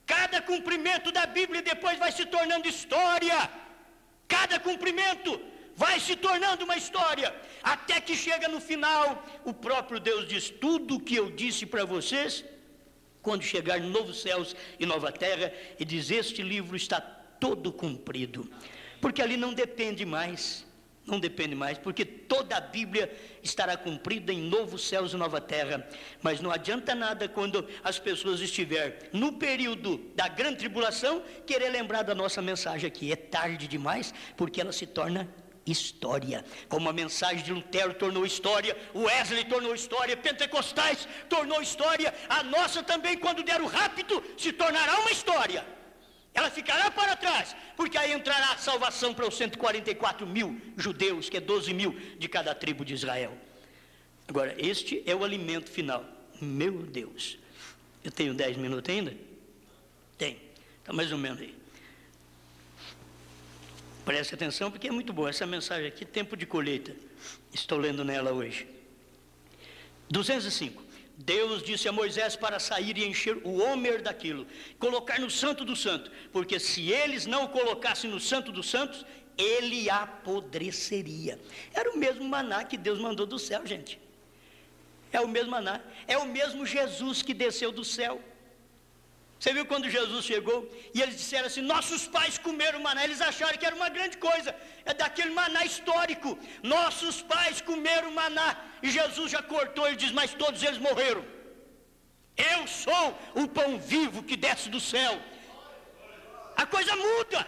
Cada cumprimento da Bíblia depois vai se tornando história. Cada cumprimento vai se tornando uma história, até que chega no final, o próprio Deus diz, tudo o que eu disse para vocês, quando chegar novos céus e nova terra, e diz, este livro está todo cumprido, porque ali não depende mais, porque toda a Bíblia estará cumprida em novos céus e nova terra. Mas não adianta nada quando as pessoas estiverem no período da grande tribulação querer lembrar da nossa mensagem aqui. É tarde demais, porque ela se torna história. Como a mensagem de Lutero tornou história, o Wesley tornou história, Pentecostais tornou história, a nossa também, quando der o rapto, se tornará uma história. Ela ficará para trás, porque aí entrará a salvação para os 144 mil judeus, que é 12 mil de cada tribo de Israel. Agora, este é o alimento final. Meu Deus, eu tenho 10 minutos ainda? Tem, está mais ou menos aí. Preste atenção, porque é muito boa essa mensagem aqui, tempo de colheita. Estou lendo nela hoje. 205. Deus disse a Moisés para sair e encher o homer daquilo, colocar no santo do santo, porque se eles não o colocassem no santo dos santos, ele apodreceria. Era o mesmo maná que Deus mandou do céu, gente. É o mesmo maná, é o mesmo Jesus que desceu do céu. Você viu quando Jesus chegou e eles disseram assim, nossos pais comeram maná, eles acharam que era uma grande coisa, é daquele maná histórico, nossos pais comeram maná, e Jesus já cortou e diz, mas todos eles morreram. Eu sou o pão vivo que desce do céu. A coisa muda.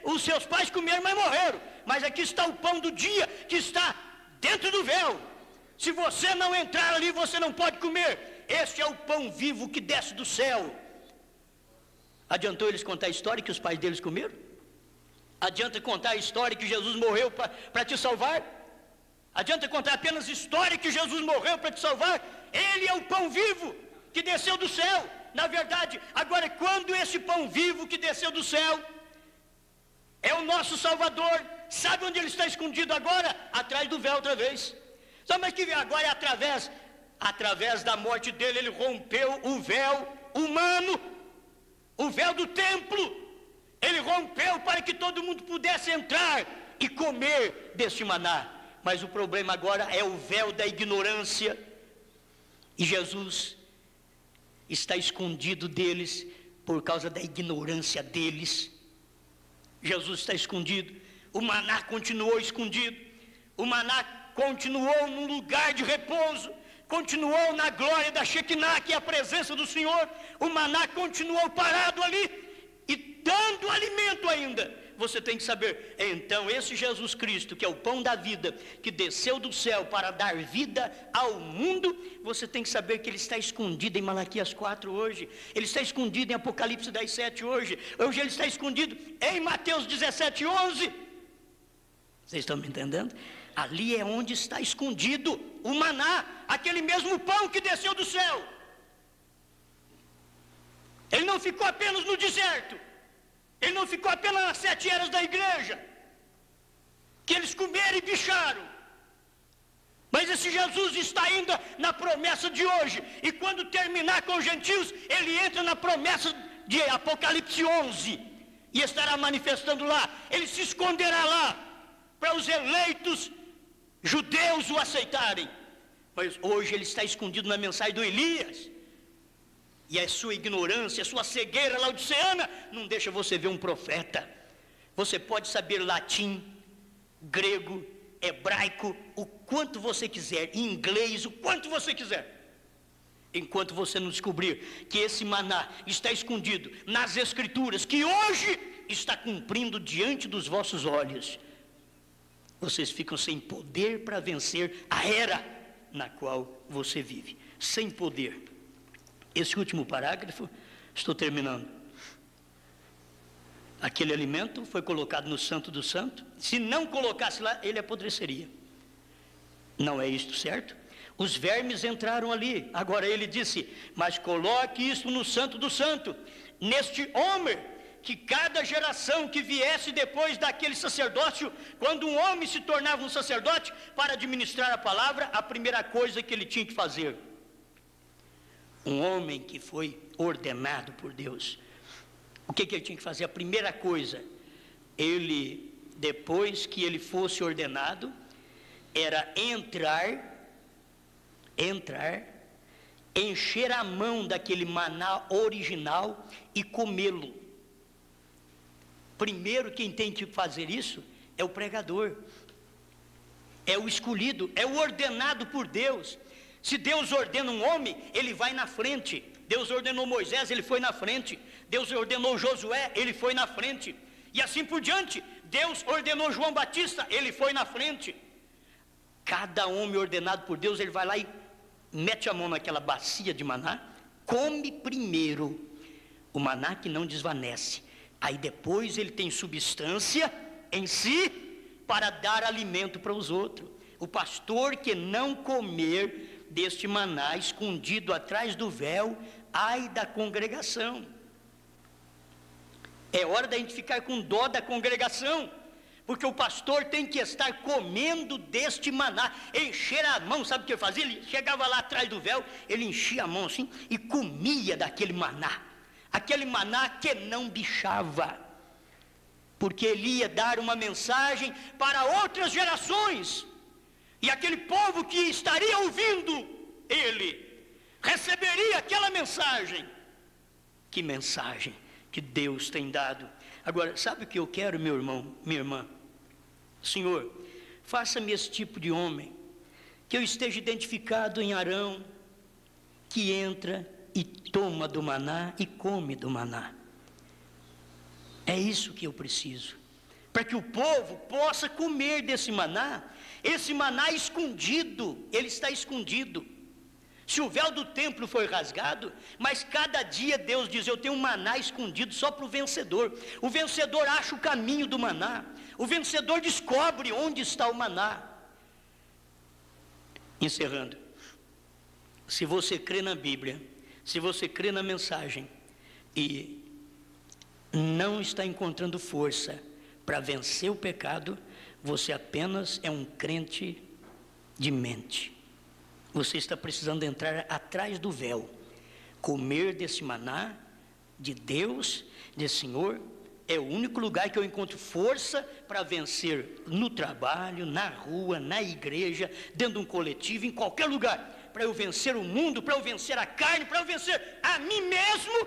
Os seus pais comeram, mas morreram, mas aqui está o pão do dia que está dentro do véu. Se você não entrar ali, você não pode comer. Este é o pão vivo que desce do céu. Adiantou eles contar a história que os pais deles comeram? Adianta contar a história que Jesus morreu para te salvar? Adianta contar apenas a história que Jesus morreu para te salvar? Ele é o pão vivo que desceu do céu. Na verdade, agora quando esse pão vivo que desceu do céu é o nosso Salvador, sabe onde ele está escondido agora? Atrás do véu outra vez. Sabe, mas que agora é através da morte dele, ele rompeu o véu humano, o véu do templo. Ele rompeu para que todo mundo pudesse entrar e comer deste maná. Mas o problema agora é o véu da ignorância. E Jesus está escondido deles por causa da ignorância deles. Jesus está escondido. O maná continuou escondido. O maná continuou num lugar de repouso. Continuou na glória da Shekinah, que é a presença do Senhor. O maná continuou parado ali e dando alimento ainda. Você tem que saber, então esse Jesus Cristo, que é o pão da vida, que desceu do céu para dar vida ao mundo, você tem que saber que ele está escondido em Malaquias 4 hoje, ele está escondido em Apocalipse 10:7 hoje ele está escondido em Mateus 17:11. Vocês estão me entendendo? Ali é onde está escondido o maná, aquele mesmo pão que desceu do céu. Ele não ficou apenas no deserto, ele não ficou apenas nas 7 eras da igreja, que eles comeram e bicharam, mas Esse Jesus está ainda na promessa de hoje, e quando terminar com os gentios, ele entra na promessa de Apocalipse 11, e estará manifestando lá. Ele se esconderá lá, para os eleitos judeus o aceitarem. Mas hoje ele está escondido na mensagem do Elias, e a sua ignorância, a sua cegueira laodiceana, não deixa você ver um profeta. Você pode saber latim, grego, hebraico, o quanto você quiser, inglês, o quanto você quiser, enquanto você não descobrir que esse maná está escondido nas escrituras, que hoje está cumprindo diante dos vossos olhos, vocês ficam sem poder para vencer a era na qual você vive, sem poder. Esse último parágrafo, estou terminando. Aquele alimento foi colocado no Santo do Santo. Se não colocasse lá, ele apodreceria. Não é isto certo? Os vermes entraram ali. Agora ele disse, mas coloque isso no Santo do Santo, neste Homer, que cada geração que viesse depois daquele sacerdócio, quando um homem se tornava um sacerdote para administrar a palavra, a primeira coisa que ele tinha que fazer, um homem que foi ordenado por Deus, o que ele tinha que fazer? A primeira coisa, ele, depois que ele fosse ordenado, era entrar, encher a mão daquele maná original e comê-lo. Primeiro quem tem que fazer isso é o pregador, é o escolhido, é o ordenado por Deus. Se Deus ordena um homem, ele vai na frente. Deus ordenou Moisés, ele foi na frente. Deus ordenou Josué, ele foi na frente. E assim por diante. Deus ordenou João Batista, ele foi na frente. Cada homem ordenado por Deus, ele vai lá e mete a mão naquela bacia de maná, come primeiro o maná que não desvanece. Aí depois ele tem substância em si para dar alimento para os outros. O pastor que não comer deste maná escondido atrás do véu, ai da congregação. É hora da gente ficar com dó da congregação, porque o pastor tem que estar comendo deste maná, encher a mão. Sabe o que ele fazia? Ele chegava lá atrás do véu, ele enchia a mão assim e comia daquele maná, aquele maná que não bichava, porque ele ia dar uma mensagem para outras gerações, e aquele povo que estaria ouvindo ele receberia aquela mensagem. Que mensagem que Deus tem dado. Agora, sabe o que eu quero, meu irmão, minha irmã? Senhor, faça-me esse tipo de homem, que eu esteja identificado em Arão, que entra e toma do maná e come do maná. É isso que eu preciso, para que o povo possa comer desse maná. Esse maná escondido, ele está escondido. Se o véu do templo foi rasgado, mas cada dia Deus diz, eu tenho um maná escondido só para o vencedor. O vencedor acha o caminho do maná, o vencedor descobre onde está o maná. Encerrando, se você crê na Bíblia, se você crê na mensagem e não está encontrando força para vencer o pecado, você apenas é um crente de mente. Você está precisando entrar atrás do véu, comer desse maná de Deus, de Senhor, é o único lugar que eu encontro força para vencer no trabalho, na rua, na igreja, dentro de um coletivo, em qualquer lugar, para eu vencer o mundo, para eu vencer a carne, para eu vencer a mim mesmo.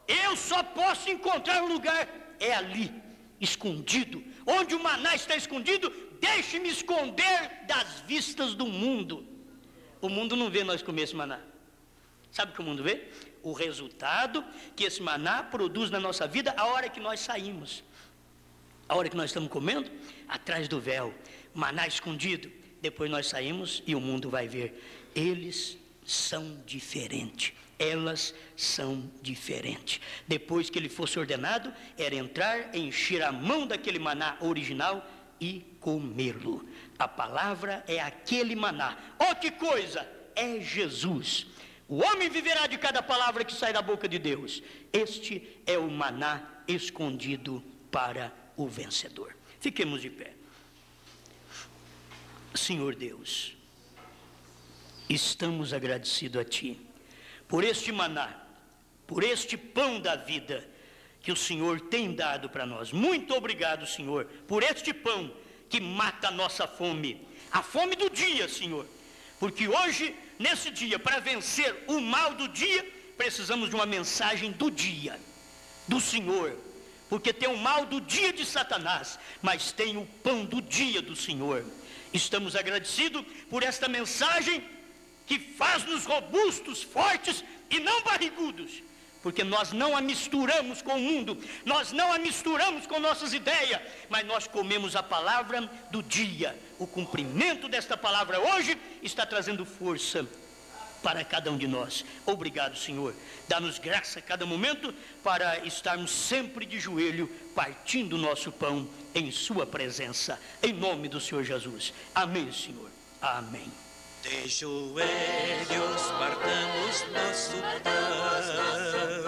Eu só posso encontrar um lugar, é ali, escondido, onde o maná está escondido. Deixe-me esconder das vistas do mundo. O mundo não vê nós comer esse maná. Sabe o que o mundo vê? O resultado que esse maná produz na nossa vida a hora que nós saímos. A hora que nós estamos comendo, atrás do véu, maná escondido. Depois nós saímos e o mundo vai ver. Eles são diferentes. Elas são diferentes. Depois que ele fosse ordenado, era entrar, encher a mão daquele maná original e comê-lo. A palavra é aquele maná. Oh, que coisa! É Jesus. O homem viverá de cada palavra que sai da boca de Deus. Este é o maná escondido para o vencedor. Fiquemos de pé. Senhor Deus, estamos agradecidos a Ti, por este maná, por este pão da vida que o Senhor tem dado para nós. Muito obrigado, Senhor, por este pão que mata a nossa fome, a fome do dia, Senhor, porque hoje, nesse dia, para vencer o mal do dia, precisamos de uma mensagem do dia, do Senhor, porque tem o mal do dia de Satanás, mas tem o pão do dia do Senhor. Estamos agradecidos por esta mensagem que faz-nos robustos, fortes e não barrigudos, porque nós não a misturamos com o mundo, nós não a misturamos com nossas ideias, mas nós comemos a palavra do dia. O cumprimento desta palavra hoje está trazendo força para cada um de nós. Obrigado, Senhor. Dá-nos graça a cada momento para estarmos sempre de joelho, partindo o nosso pão em sua presença, em nome do Senhor Jesus. Amém, Senhor. Amém. De joelhos partamos nosso pão,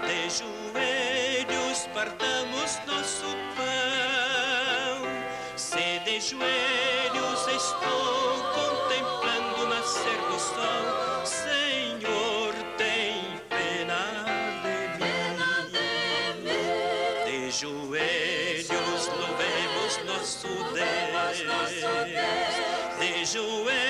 de joelhos partamos nosso pão. Se de joelhos estou contemplando o nascer do sol, Senhor, tem pena de mim. De joelhos louvemos nosso Deus, de joelhos